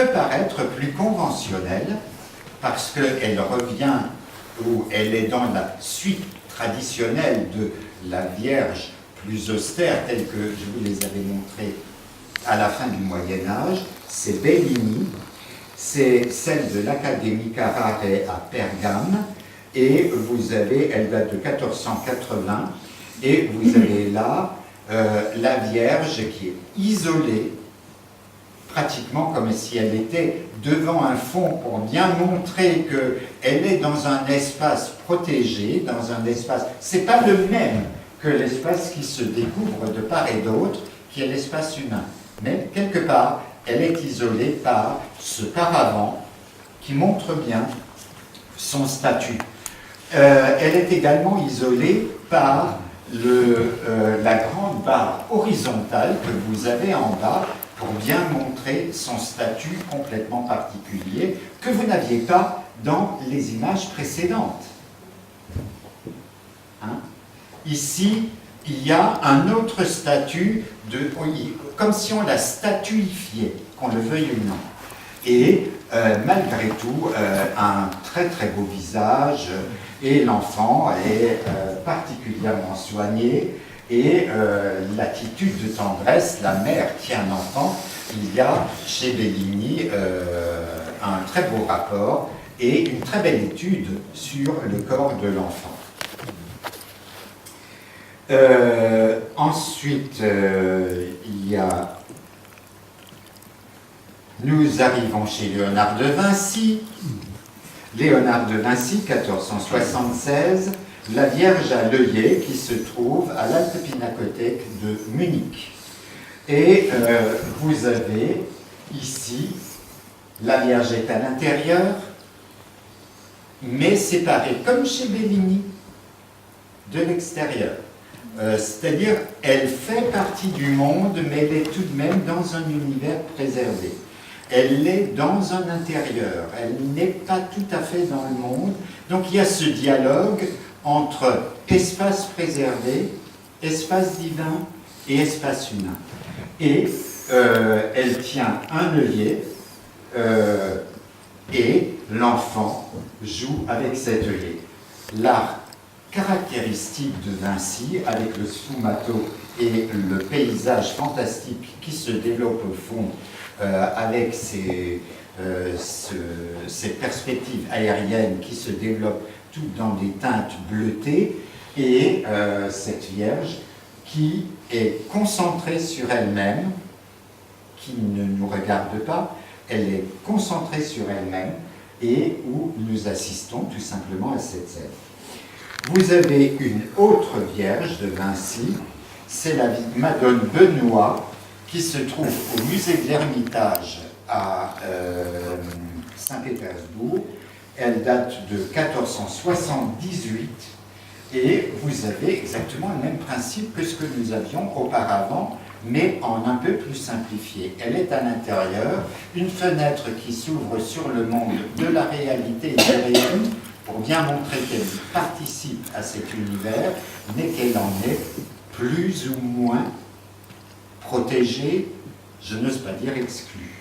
peut paraître plus conventionnelle parce qu'elle revient, ou elle est dans la suite traditionnelle de la Vierge plus austère, telle que je vous les avais montrées à la fin du Moyen-Âge. C'est Bellini, c'est celle de l'Académie Carrare à Pergame, et vous avez, elle date de 1480, et vous avez là la Vierge qui est isolée, pratiquement comme si elle était devant un fond, pour bien montrer qu'elle est dans un espace protégé, dans un espace, c'est pas le même que l'espace qui se découvre de part et d'autre, qui est l'espace humain. Mais quelque part, elle est isolée par ce paravent qui montre bien son statut. Elle est également isolée par la grande barre horizontale que vous avez en bas pour bien montrer son statut complètement particulier que vous n'aviez pas dans les images précédentes. Hein? Ici, il y a un autre statut, comme si on la statuifiait, qu'on le veuille ou non. Et malgré tout, un très très beau visage, et l'enfant est particulièrement soigné, et l'attitude de tendresse, la mère tient l'enfant. Il y a chez Bellini un très beau rapport et une très belle étude sur le corps de l'enfant. Ensuite, il y a... Nous arrivons chez Léonard de Vinci. Léonard de Vinci, 1476, la Vierge à l'œillet qui se trouve à l'Alte Pinakothek de Munich. Et vous avez ici, la Vierge est à l'intérieur, mais séparée, comme chez Bellini, de l'extérieur. C'est-à-dire, elle fait partie du monde, mais elle est tout de même dans un univers préservé. Elle est dans un intérieur, elle n'est pas tout à fait dans le monde. Donc il y a ce dialogue entre espace préservé, espace divin et espace humain. Et elle tient un œillet et l'enfant joue avec cet œillet. L'art caractéristique de Vinci, avec le sfumato et le paysage fantastique qui se développe au fond, avec ces perspectives aériennes qui se développent toutes dans des teintes bleutées, et cette Vierge qui est concentrée sur elle-même, qui ne nous regarde pas, elle est concentrée sur elle-même, et où nous assistons tout simplement à cette scène. Vous avez une autre Vierge de Vinci, c'est la Madone Benoît, qui se trouve au musée de l'Ermitage à Saint-Pétersbourg. Elle date de 1478 et vous avez exactement le même principe que ce que nous avions auparavant, mais en un peu plus simplifié. Elle est à l'intérieur, une fenêtre qui s'ouvre sur le monde de la réalité et du réel, pour bien montrer qu'elle participe à cet univers, mais qu'elle en est plus ou moins protégée, je n'ose pas dire exclue.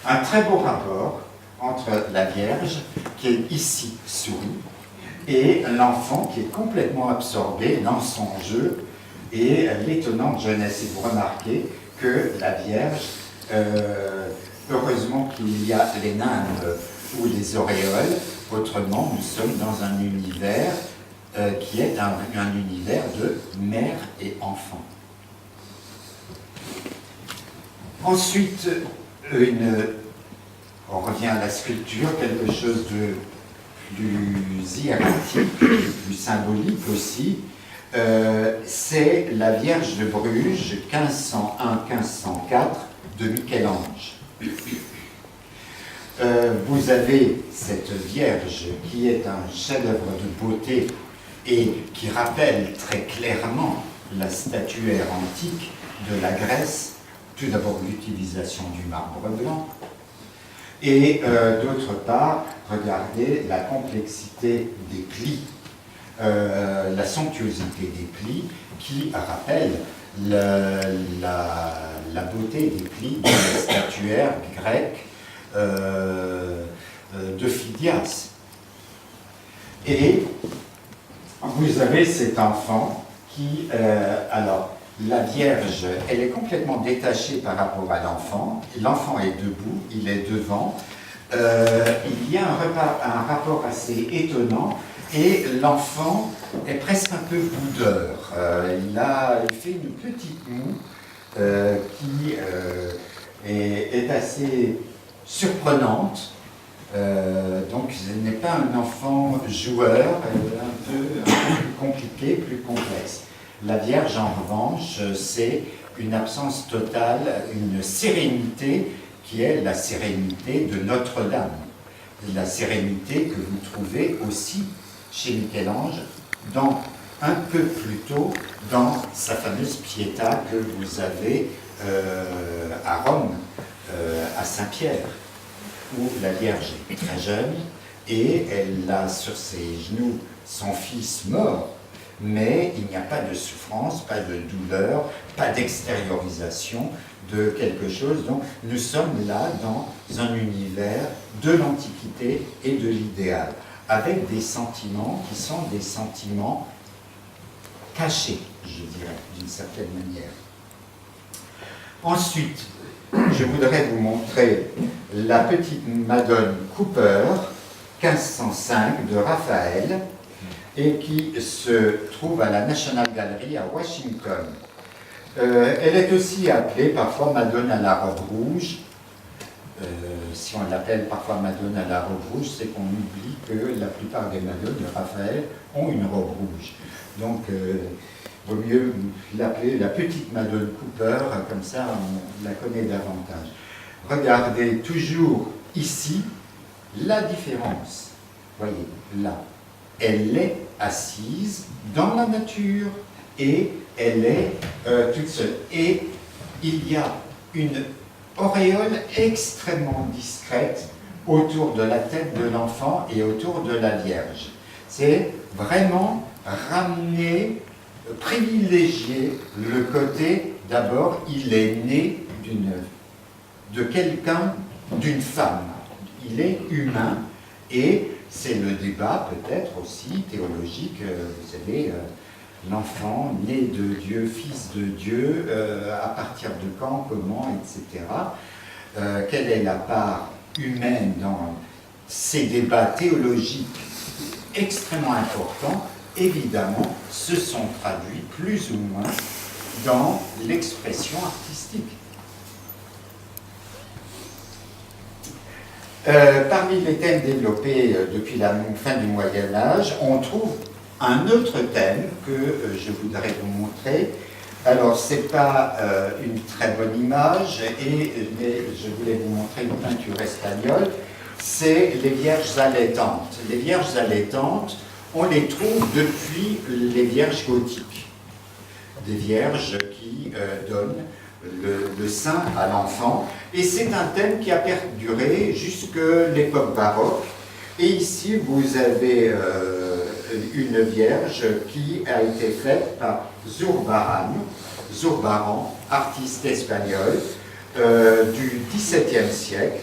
Un très beau rapport entre la Vierge, qui est ici souris, et l'enfant qui est complètement absorbé dans son jeu et l'étonnante jeunesse. Et vous remarquez que la Vierge, heureusement qu'il y a les nymphes ou les auréoles, autrement nous sommes dans un univers qui est un univers de mère et enfant. Ensuite, on revient à la sculpture, quelque chose de plus hiératique, de plus symbolique aussi. C'est la Vierge de Bruges, 1501-1504, de Michel-Ange. Vous avez cette Vierge qui est un chef-d'œuvre de beauté et qui rappelle très clairement la statuaire antique de la Grèce, tout d'abord l'utilisation du marbre blanc, et d'autre part, regardez la complexité des plis, la somptuosité des plis qui rappelle la beauté des plis statuaires grecs de Phidias. Et vous avez cet enfant qui, alors, la Vierge, elle est complètement détachée par rapport à l'enfant. L'enfant est debout, il est devant. Il y a un rapport assez étonnant et l'enfant est presque un peu boudeur. Il fait une petite moue qui est assez surprenante. Donc ce n'est pas un enfant joueur, un peu plus compliqué, plus complexe. La Vierge, en revanche, c'est une absence totale, une sérénité qui est la sérénité de Notre-Dame. La sérénité que vous trouvez aussi chez Michel-Ange, un peu plus tôt dans sa fameuse Pietà que vous avez à Rome, à Saint-Pierre, où la Vierge est très jeune et elle a sur ses genoux son fils mort, mais il n'y a pas de souffrance, pas de douleur, pas d'extériorisation de quelque chose. Donc nous sommes là dans un univers de l'Antiquité et de l'idéal, avec des sentiments qui sont des sentiments cachés, je dirais, d'une certaine manière. Ensuite, je voudrais vous montrer la petite Madone Cooper, 1505, de Raphaël, et qui se trouve à la National Gallery à Washington. Elle est aussi appelée parfois Madone à la robe rouge. Si on l'appelle parfois Madone à la robe rouge, c'est qu'on oublie que la plupart des Madones de Raphaël ont une robe rouge. Donc, il vaut mieux l'appeler la petite Madone Cooper, comme ça on la connaît davantage. Regardez toujours ici la différence. Voyez, là, elle est assise dans la nature et elle est toute seule. Et il y a une auréole extrêmement discrète autour de la tête de l'enfant et autour de la Vierge. C'est vraiment ramener, privilégier le côté, d'abord, il est né de quelqu'un, d'une femme. Il est humain et c'est le débat peut-être aussi théologique, vous savez, l'enfant né de Dieu, fils de Dieu, à partir de quand, comment, etc. Quelle est la part humaine dans ces débats théologiques extrêmement importants? Évidemment, se sont traduits plus ou moins dans l'expression artistique. Parmi les thèmes développés depuis la fin du Moyen-Âge, on trouve un autre thème que je voudrais vous montrer. Alors, ce n'est pas une très bonne image, mais je voulais vous montrer une peinture espagnole. C'est les Vierges allaitantes. Les Vierges allaitantes, on les trouve depuis les Vierges gothiques. Des Vierges qui donnent le sein à l'enfant. Et c'est un thème qui a perduré jusque l'époque baroque. Et ici, vous avez une Vierge qui a été faite par Zurbarán, artiste espagnol du XVIIe siècle.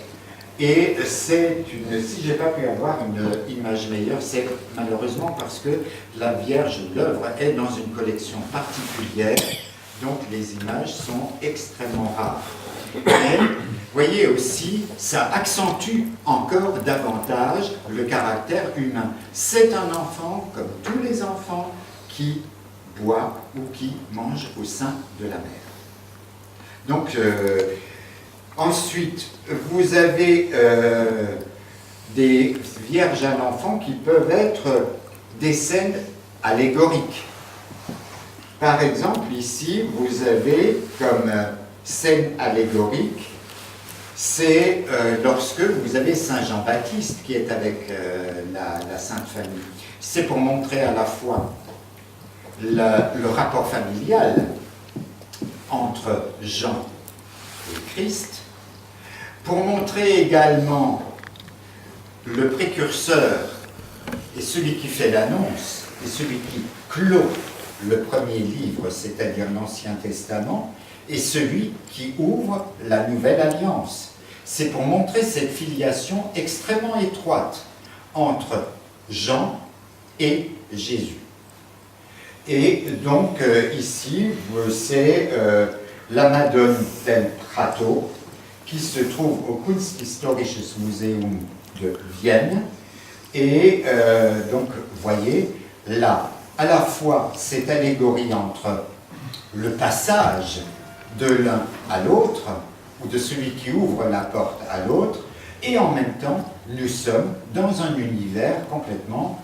Et c'est une, si je n'ai pas pu avoir une image meilleure, c'est malheureusement parce que la Vierge, l'œuvre, est dans une collection particulière, donc les images sont extrêmement rares. Mais, vous voyez aussi, ça accentue encore davantage le caractère humain. C'est un enfant, comme tous les enfants, qui boit ou qui mange au sein de la mère. Donc, ensuite, vous avez des vierges à l'enfant qui peuvent être des scènes allégoriques. Par exemple, ici, vous avez comme scène allégorique, c'est lorsque vous avez Saint Jean-Baptiste qui est avec la Sainte Famille. C'est pour montrer à la fois le rapport familial entre Jean et Christ, pour montrer également le précurseur et celui qui fait l'annonce et celui qui clôt le premier livre, c'est-à-dire l'Ancien Testament, et celui qui ouvre la Nouvelle Alliance. C'est pour montrer cette filiation extrêmement étroite entre Jean et Jésus. Et donc ici, c'est la Madone del Prato, qui se trouve au Kunsthistorisches Museum de Vienne. Et donc, vous voyez, là, à la fois cette allégorie entre le passage de l'un à l'autre, ou de celui qui ouvre la porte à l'autre, et en même temps, nous sommes dans un univers complètement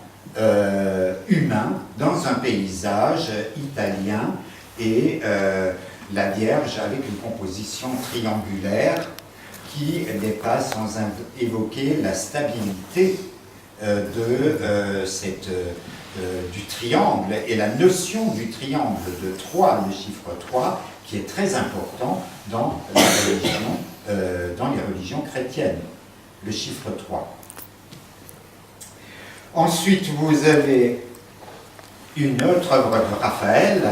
humain, dans un paysage italien, et la Vierge avec une composition triangulaire qui n'est pas sans évoquer la stabilité du triangle et la notion du triangle de 3, le chiffre 3, qui est très important dans les religions chrétiennes, le chiffre 3. Ensuite, vous avez une autre œuvre de Raphaël.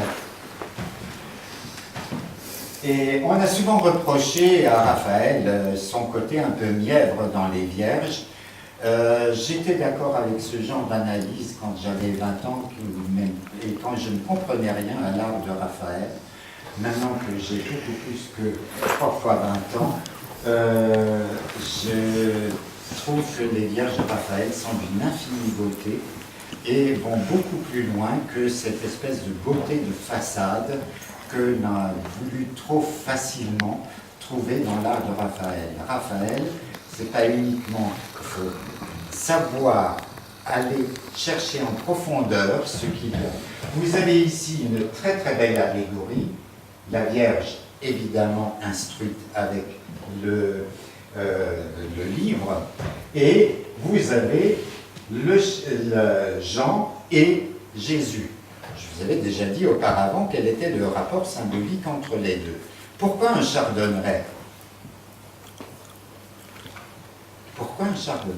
Et on a souvent reproché à Raphaël son côté un peu mièvre dans les Vierges. J'étais d'accord avec ce genre d'analyse quand j'avais 20 ans et quand je ne comprenais rien à l'art de Raphaël. Maintenant que j'ai beaucoup plus que 3 fois 20 ans, je trouve que les Vierges de Raphaël sont d'une infinie beauté et vont beaucoup plus loin que cette espèce de beauté de façade que l'on a voulu trop facilement trouver dans l'art de Raphaël. Raphaël, c'est pas uniquement savoir aller chercher en profondeur ce qu'il veut. Vous avez ici une très très belle allégorie, la Vierge évidemment instruite avec le livre, et vous avez le Jean et Jésus. Je vous avais déjà dit auparavant quel était le rapport symbolique entre les deux. Pourquoi un chardonneret? Pourquoi un chardonneret?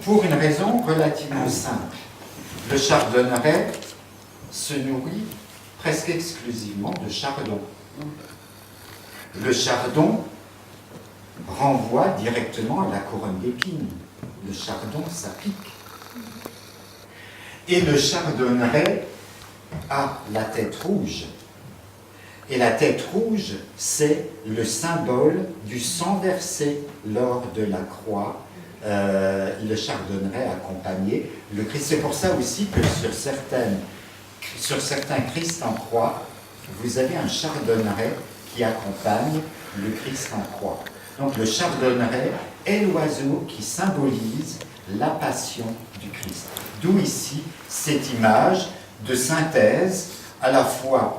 Pour une raison relativement simple. Le chardonneret se nourrit presque exclusivement de chardon. Le chardon renvoie directement à la couronne d'épines. Le chardon, ça pique. Et le chardonneret a la tête rouge. Et la tête rouge, c'est le symbole du sang versé lors de la croix. Le chardonneret accompagné le Christ. C'est pour ça aussi que sur certains Christ en croix, vous avez un chardonneret qui accompagne le Christ en croix. Donc le chardonneret est l'oiseau qui symbolise la passion du Christ. D'où ici cette image de synthèse à la fois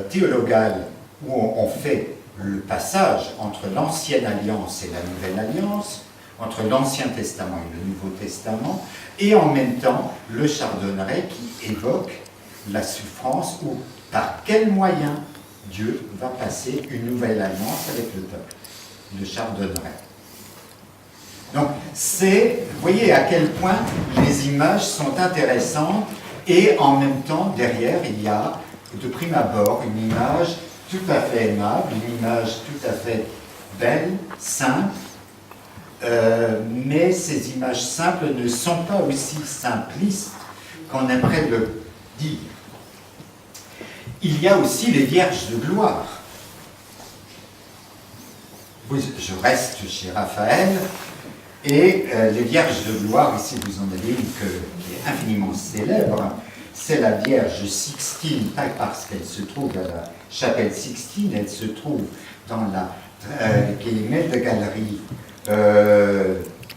théologale, où on fait le passage entre l'Ancienne Alliance et la Nouvelle Alliance, entre l'Ancien Testament et le Nouveau Testament, et en même temps le chardonneret qui évoque la souffrance ou par quel moyen Dieu va passer une nouvelle alliance avec le peuple, le chardonneret. Donc, vous voyez à quel point les images sont intéressantes et en même temps, derrière, il y a, de prime abord, une image tout à fait aimable, une image tout à fait belle, simple, mais ces images simples ne sont pas aussi simplistes qu'on aimerait le dire. Il y a aussi les Vierges de gloire. Je reste chez Raphaël, et les Vierges de gloire, ici vous en avez une qui est infiniment célèbre, c'est la Vierge Sixtine, pas parce qu'elle se trouve à la chapelle Sixtine, elle se trouve dans la Gemäldegalerie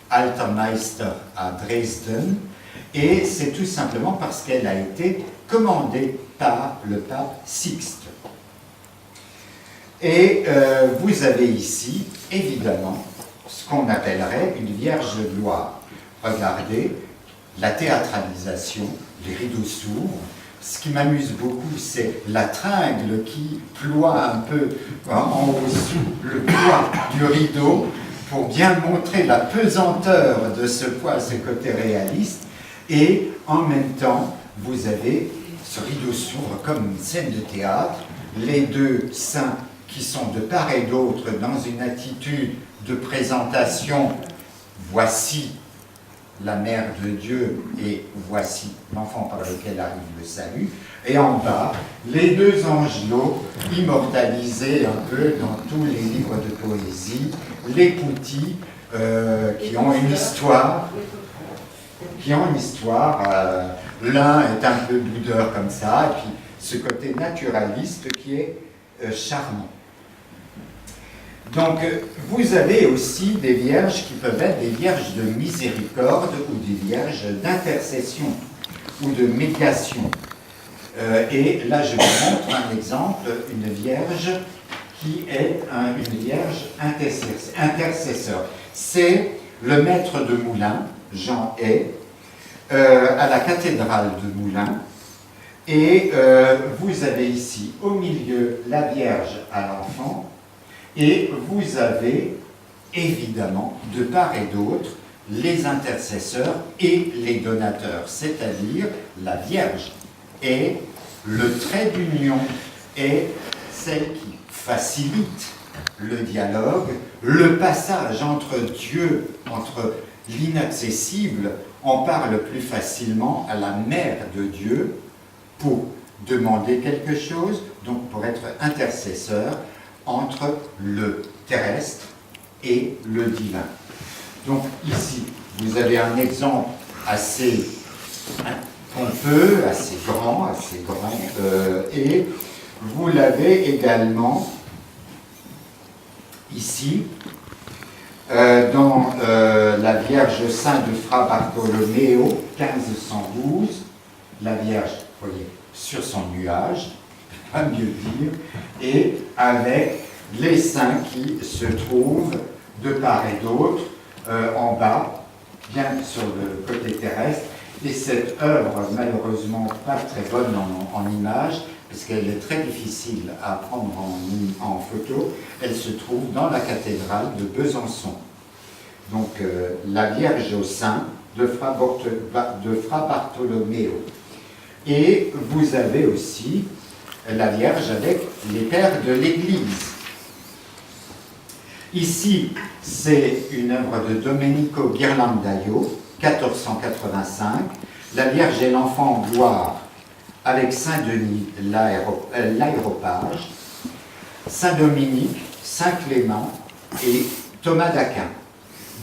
Alter Meister à Dresden, et c'est tout simplement parce qu'elle a été commandée par le pape Sixte. Et vous avez ici, évidemment, ce qu'on appellerait une Vierge de gloire. Regardez, la théâtralisation, les rideaux s'ouvrent. Ce qui m'amuse beaucoup, c'est la tringle qui ploie un peu en dessous le poids du rideau pour bien montrer la pesanteur de ce poids, ce côté réaliste. Et en même temps, vous avez ce rideau s'ouvre comme une scène de théâtre, les deux saints qui sont de part et d'autre dans une attitude de présentation, voici la mère de Dieu et voici l'enfant par lequel arrive le salut, et en bas, les deux angelots immortalisés un peu dans tous les livres de poésie, les poutis qui ont une histoire, l'un est un peu boudeur comme ça, et puis ce côté naturaliste qui est charmant. Donc, vous avez aussi des vierges qui peuvent être des vierges de miséricorde ou des vierges d'intercession ou de médiation. Et là, je vous montre un exemple, une vierge qui est une vierge intercesseur. C'est le maître de Moulins, Jean Hay, à la cathédrale de Moulins. Et vous avez ici, au milieu, la Vierge à l'enfant. Et vous avez, évidemment, de part et d'autre, les intercesseurs et les donateurs, c'est-à-dire la Vierge est le trait d'union, est celle qui facilite le dialogue, le passage entre Dieu, entre l'inaccessible, on parle plus facilement à la mère de Dieu pour demander quelque chose, donc pour être intercesseur, entre le terrestre et le divin. Donc ici, vous avez un exemple assez pompeux, assez grand, et vous l'avez également ici, dans la Vierge Sainte de Fra Bartolomeo, 1512, la Vierge, vous voyez, sur son nuage, pas mieux dire, et avec les saints qui se trouvent de part et d'autre, en bas, bien sur le côté terrestre, et cette œuvre, malheureusement pas très bonne en image, parce qu'elle est très difficile à prendre en photo, elle se trouve dans la cathédrale de Besançon. Donc, la Vierge aux Saints de Fra Bartolomeo. Et vous avez aussi la Vierge avec les pères de l'Église. Ici, c'est une œuvre de Domenico Ghirlandaio, 1485, la Vierge et l'enfant en gloire avec Saint-Denis, l'aéropage, Saint-Dominique, Saint-Clément et Thomas d'Aquin.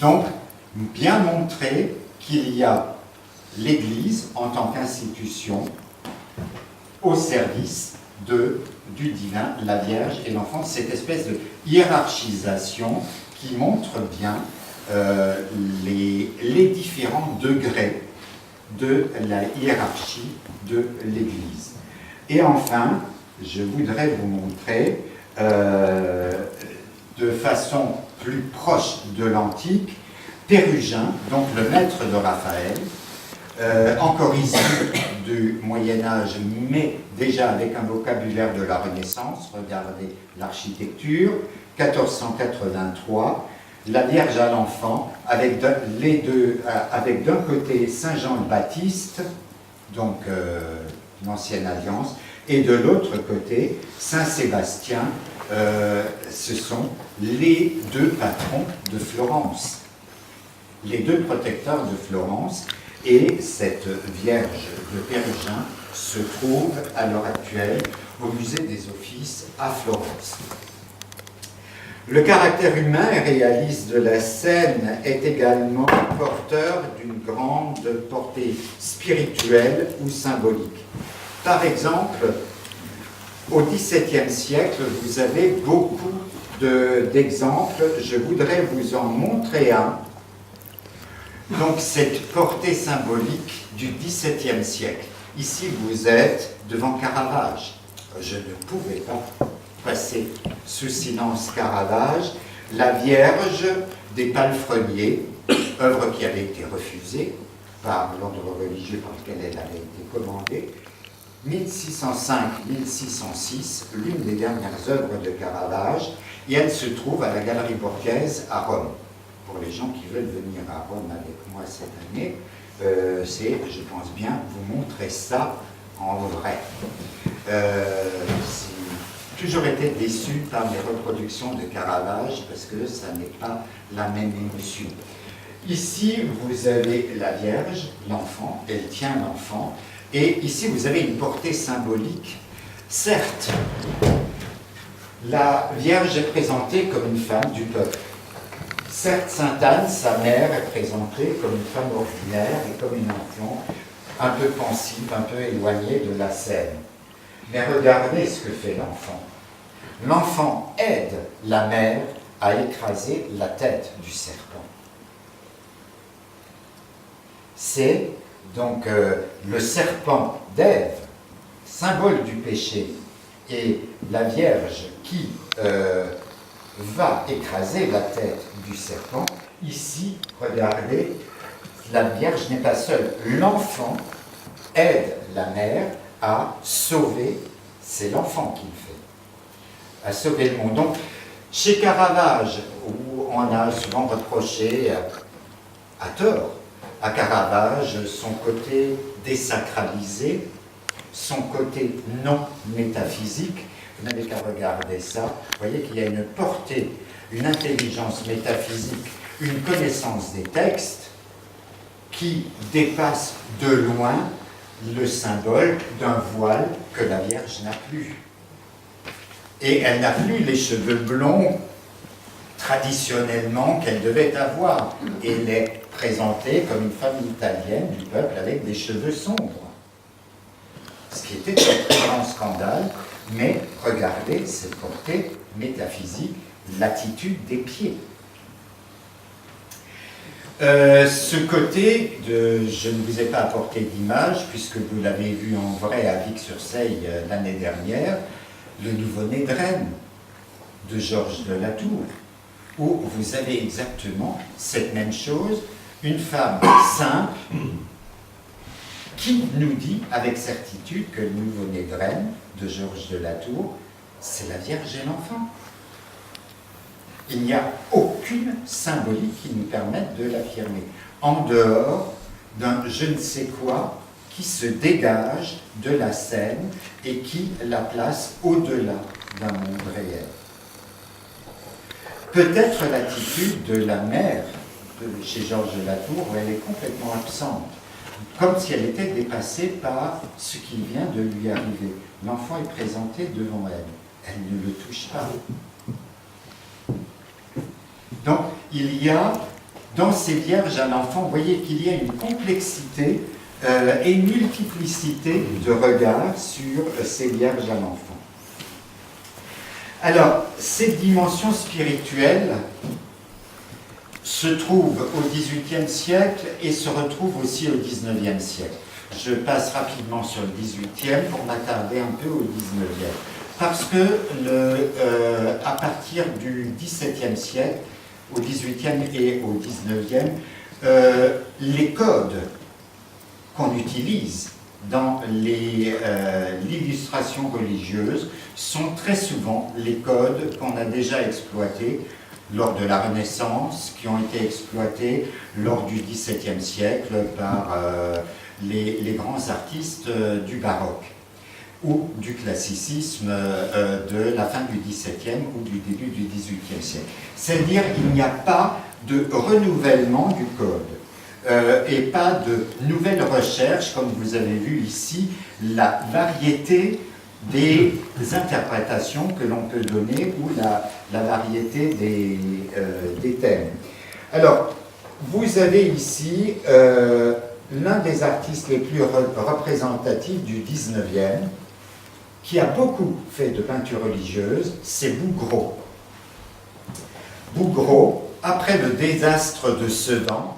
Donc, bien montrer qu'il y a l'Église en tant qu'institution au service du divin, la Vierge et l'enfant, cette espèce de hiérarchisation qui montre bien les différents degrés de la hiérarchie de l'Église. Et enfin, je voudrais vous montrer de façon plus proche de l'antique, Pérugin, donc le maître de Raphaël, encore issu du Moyen-Âge, mais déjà avec un vocabulaire de la Renaissance. Regardez l'architecture, 1483, la Vierge à l'enfant, avec d'un côté Saint Jean le Baptiste, donc l'Ancienne Alliance, et de l'autre côté Saint Sébastien, ce sont les deux patrons de Florence, les deux protecteurs de Florence. Et cette Vierge de Pérugin se trouve à l'heure actuelle au musée des Offices à Florence. Le caractère humain et réaliste de la scène est également porteur d'une grande portée spirituelle ou symbolique. Par exemple, au XVIIe siècle, vous avez beaucoup d'exemples. Je voudrais vous en montrer un. Donc, cette portée symbolique du XVIIe siècle. Ici, vous êtes devant Caravage. Je ne pouvais pas passer sous silence Caravage. La Vierge des Palefreniers, œuvre qui avait été refusée par l'ordre religieux par lequel elle avait été commandée. 1605-1606, l'une des dernières œuvres de Caravage, et elle se trouve à la Galerie Borghese à Rome. Pour les gens qui veulent venir à Rome avec moi cette année, c'est, je pense bien, vous montrer ça en vrai. J'ai toujours été déçu par les reproductions de Caravage parce que ça n'est pas la même émotion. Ici, vous avez la Vierge, l'enfant, elle tient l'enfant, et ici, vous avez une portée symbolique. Certes, la Vierge est présentée comme une femme du peuple. Certes, Sainte Anne, sa mère, est présentée comme une femme ordinaire et comme une enfant un peu pensive, un peu éloignée de la scène. Mais regardez ce que fait l'enfant. L'enfant aide la mère à écraser la tête du serpent. C'est donc le serpent d'Ève, symbole du péché, et la Vierge qui va écraser la tête du serpent. Ici, regardez, la Vierge n'est pas seule. L'enfant aide la mère à sauver, c'est l'enfant qui le fait, à sauver le monde. Donc, chez Caravage, où on a souvent reproché, à tort, à Caravage son côté désacralisé, son côté non métaphysique, vous n'avez qu'à regarder ça, vous voyez qu'il y a une portée, une intelligence métaphysique, une connaissance des textes qui dépasse de loin le symbole d'un voile que la Vierge n'a plus. Et elle n'a plus les cheveux blonds traditionnellement qu'elle devait avoir. Et elle est présentée comme une femme italienne du peuple avec des cheveux sombres. Ce qui était un très grand scandale, mais regardez cette portée métaphysique, l'attitude des pieds. Ce côté de, je ne vous ai pas apporté d'image, puisque vous l'avez vu en vrai à Vic-sur-Seille l'année dernière, le nouveau-né de Rennes, de Georges de la Tour, où vous avez exactement cette même chose, une femme simple, qui nous dit avec certitude que le nouveau-né de Rennes, de Georges de la Tour, c'est la Vierge et l'enfant. Il n'y a aucune symbolique qui nous permette de l'affirmer, en dehors d'un je ne sais quoi qui se dégage de la scène et qui la place au-delà d'un monde réel. Peut-être l'attitude de la mère chez Georges de la Tour, où elle est complètement absente, comme si elle était dépassée par ce qui vient de lui arriver. L'enfant est présenté devant elle, elle ne le touche pas. Donc, il y a, dans ces vierges à l'enfant, vous voyez qu'il y a une complexité et une multiplicité de regards sur ces vierges à l'enfant. Alors, cette dimension spirituelle se trouve au XVIIIe siècle et se retrouve aussi au XIXe siècle. Je passe rapidement sur le XVIIIe pour m'attarder un peu au XIXe. Parce que à partir du XVIIe siècle, au XVIIIe et au XIXe, les codes qu'on utilise dans l'illustration religieuse sont très souvent les codes qu'on a déjà exploités lors de la Renaissance, qui ont été exploités lors du XVIIe siècle par les grands artistes du baroque ou du classicisme de la fin du XVIIe ou du début du XVIIIe siècle. C'est-à-dire qu'il n'y a pas de renouvellement du code et pas de nouvelles recherches, comme vous avez vu ici, la variété des interprétations que l'on peut donner ou la variété des thèmes. Alors, vous avez ici l'un des artistes les plus représentatifs du XIXe, qui a beaucoup fait de peinture religieuse, c'est Bouguereau. Bouguereau, après le désastre de Sedan,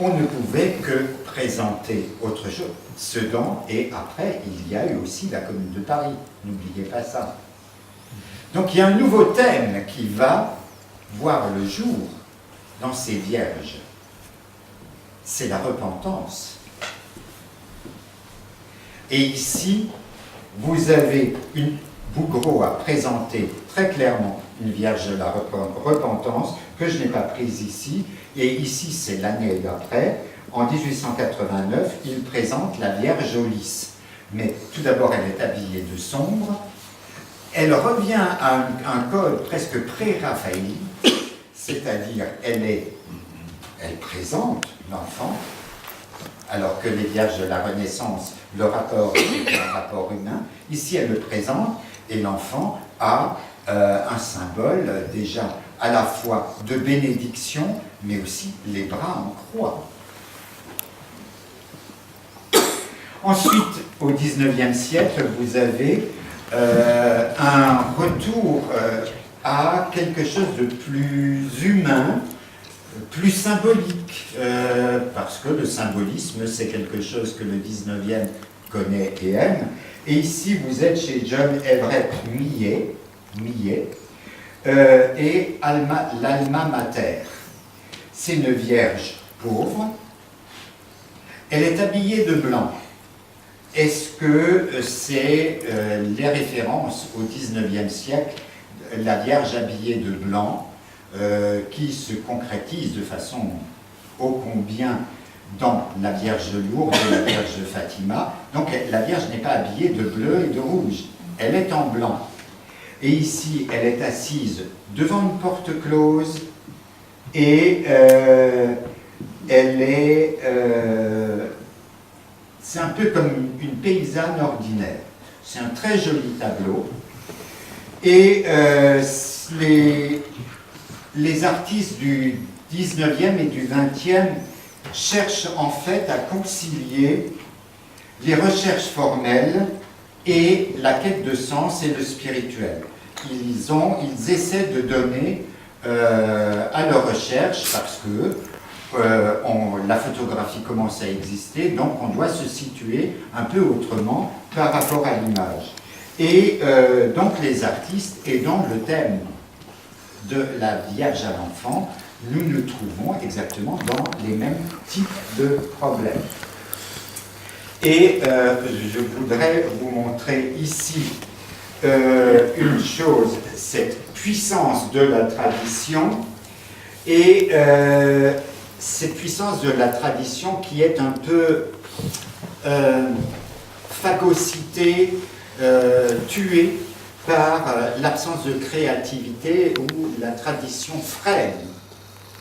on ne pouvait que présenter autre chose. Sedan, et après, il y a eu aussi la Commune de Paris. N'oubliez pas ça. Donc il y a un nouveau thème qui va voir le jour dans ces vierges. C'est la repentance. Et ici, vous avez Bouguereau a présenté très clairement une Vierge de la repentance, que je n'ai pas prise ici, et ici c'est l'année d'après, en 1889, il présente la Vierge au lys. mais tout d'abord elle est habillée de sombre. Elle revient à un code presque pré-raphaélite, c'est-à-dire elle présente l'enfant, alors que les Vierges de la Renaissance, le rapport est un rapport humain. Ici, elle le présente, et l'enfant a un symbole déjà à la fois de bénédiction, mais aussi les bras en croix. Ensuite, au XIXe siècle, vous avez un retour à quelque chose de plus humain, plus symbolique, parce que le symbolisme, c'est quelque chose que le 19e connaît et aime. Et ici, vous êtes chez John Everett Millet et l'Alma Mater. C'est une vierge pauvre. Elle est habillée de blanc. Est-ce que c'est les références au 19e siècle, la Vierge habillée de blanc, qui se concrétise de façon ô combien dans la Vierge Lourde et la Vierge Fatima. Donc la Vierge n'est pas habillée de bleu et de rouge, elle est en blanc. Et ici, elle est assise devant une porte close et elle est... c'est un peu comme une paysanne ordinaire. C'est un très joli tableau. Et les artistes du 19e et du 20e cherchent en fait à concilier les recherches formelles et la quête de sens et le spirituel. Ils essaient de donner à leur recherche, parce que la photographie commence à exister, donc on doit se situer un peu autrement par rapport à l'image. Et donc les artistes, et dans le thème de la Vierge à l'enfant, nous nous trouvons exactement dans les mêmes types de problèmes. Et je voudrais vous montrer ici une chose, cette puissance de la tradition, et cette puissance de la tradition qui est un peu phagocytée, tuée par l'absence de créativité où la tradition freine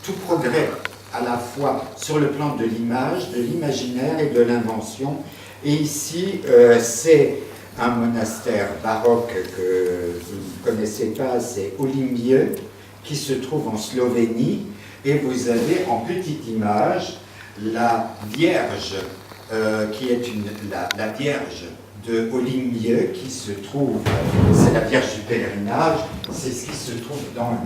tout progrès à la fois sur le plan de l'image, de l'imaginaire et de l'invention. Et ici, c'est un monastère baroque que vous ne connaissez pas, c'est Olimbieu, qui se trouve en Slovénie. Et vous avez en petite image la Vierge, qui est la Vierge de Olimbieu, qui se trouve, c'est la Vierge du pèlerinage, c'est ce qui se trouve dans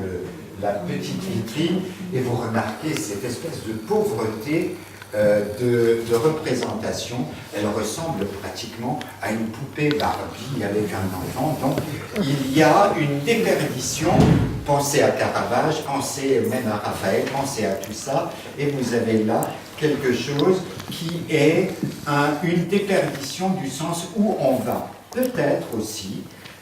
la petite vitrine, et vous remarquez cette espèce de pauvreté de représentation. Elle ressemble pratiquement à une poupée Barbie avec un enfant. Donc il y a une déperdition. Pensez à Caravage, pensez même à Raphaël, pensez à tout ça, et vous avez là quelque chose qui est une déperdition du sens où on va. Peut-être aussi,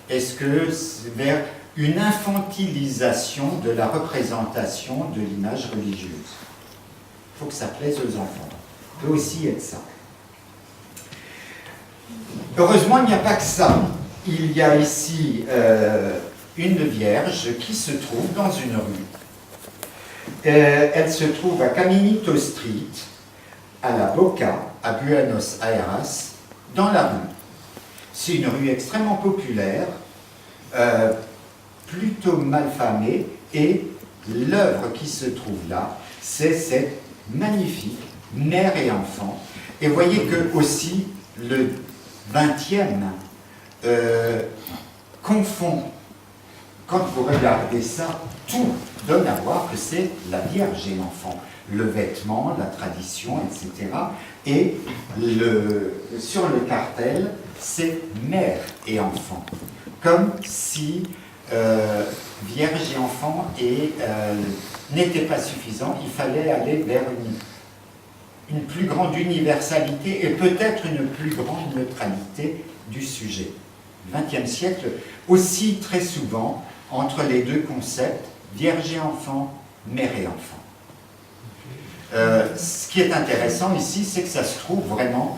est-ce que c'est vers une infantilisation de la représentation de l'image religieuse. Il faut que ça plaise aux enfants. Ça peut aussi être ça. Heureusement, il n'y a pas que ça. Il y a ici une Vierge qui se trouve dans une rue. Elle se trouve à Caminito Street, à la Boca, à Buenos Aires, dans la rue. C'est une rue extrêmement populaire, plutôt malfamée, et l'œuvre qui se trouve là, c'est cette magnifique mère et enfant. Et vous voyez que aussi le 20e confond, quand vous regardez ça, tout donne à voir que c'est la Vierge et l'enfant. Le vêtement, la tradition, etc. Et sur le cartel, c'est mère et enfant. Comme si Vierge et enfant n'était pas suffisant, il fallait aller vers une plus grande universalité et peut-être une plus grande neutralité du sujet. XXe siècle, aussi très souvent, entre les deux concepts, Vierge et enfant, mère et enfant. Ce qui est intéressant ici, c'est que ça se trouve vraiment